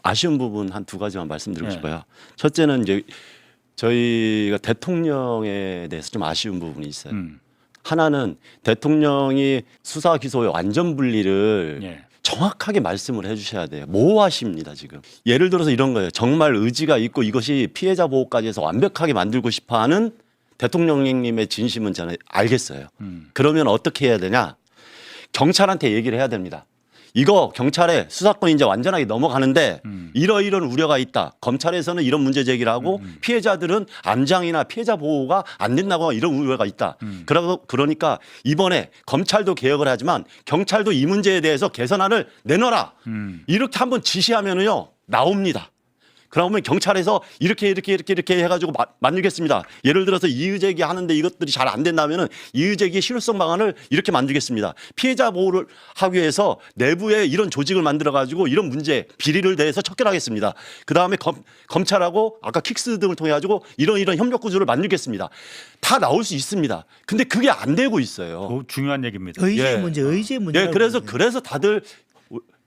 아쉬운 부분 한 두 가지만 말씀드리고 네. 싶어요. 첫째는 이제 저희가 대통령에 대해서 좀 아쉬운 부분이 있어요. 하나는 대통령이 수사 기소의 완전 분리를 예. 정확하게 말씀을 해주셔야 돼요. 모호하십니다 지금. 예를 들어서 이런 거예요. 정말 의지가 있고 이것이 피해자 보호까지 해서 완벽하게 만들고 싶어하는 대통령님의 진심은 저는 알겠어요. 그러면 어떻게 해야 되냐? 경찰한테 얘기를 해야 됩니다. 이거 경찰에 수사권이 이제 완전하게 넘어가는데 이러이런 우려가 있다. 검찰에서는 이런 문제 제기를 하고 피해자들은 안장이나 피해자 보호가 안 된다고 이런 우려가 있다. 그러니까 이번에 검찰도 개혁을 하지만 경찰도 이 문제에 대해서 개선안을 내놔라. 이렇게 한번 지시하면은요 나옵니다. 그러면 경찰에서 이렇게 해가지고 만들겠습니다. 예를 들어서 이의제기 하는데 이것들이 잘 안 된다면은 이의제기 실효성 방안을 이렇게 만들겠습니다. 피해자 보호를 하기 위해서 내부에 이런 조직을 만들어가지고 이런 문제 비리를 대해서 척결하겠습니다. 그 다음에 검찰하고 아까 킥스 등을 통해 가지고 이런 협력 구조를 만들겠습니다. 다 나올 수 있습니다. 근데 그게 안 되고 있어요. 그 중요한 얘기입니다. 의제 예. 문제, 의제 문제. 예, 그래서 다들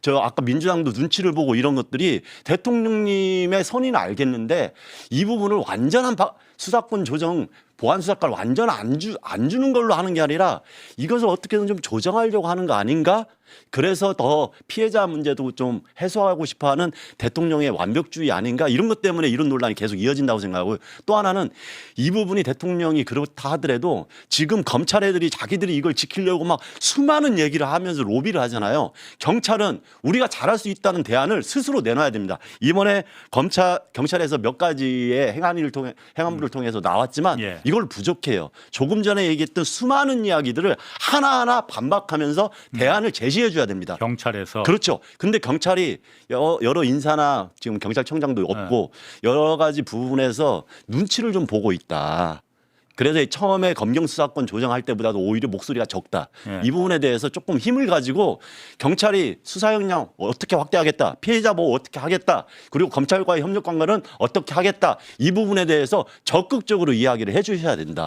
저 아까 민주당도 눈치를 보고 이런 것들이 대통령님의 선의는 알겠는데 이 부분을 완전한 수사권 조정 보안 수사권을 완전 안 주는 걸로 하는 게 아니라 이것을 어떻게든 좀 조정하려고 하는 거 아닌가? 그래서 더 피해자 문제도 좀 해소하고 싶어하는 대통령의 완벽주의 아닌가? 이런 것 때문에 이런 논란이 계속 이어진다고 생각하고요. 또 하나는 이 부분이 대통령이 그렇다 하더라도 지금 검찰 애들이 자기들이 이걸 지키려고 막 수많은 얘기를 하면서 로비를 하잖아요. 경찰은 우리가 잘할 수 있다는 대안을 스스로 내놔야 됩니다. 이번에 경찰에서 몇 가지의 행안부를 통해서 나왔지만 예. 이걸 부족해요. 조금 전에 얘기했던 수많은 이야기들을 하나하나 반박하면서 대안을 제시해 줘야 됩니다. 경찰에서 그렇죠. 근데 경찰이 여러 인사나 지금 경찰청장도 없고 여러 가지 부분에서 눈치를 좀 보고 있다. 그래서 처음에 검경 수사권 조정할 때보다도 오히려 목소리가 적다. 예. 이 부분에 대해서 조금 힘을 가지고 경찰이 수사 역량 어떻게 확대하겠다. 피해자 보호 어떻게 하겠다. 그리고 검찰과의 협력 관계는 어떻게 하겠다. 이 부분에 대해서 적극적으로 이야기를 해 주셔야 된다.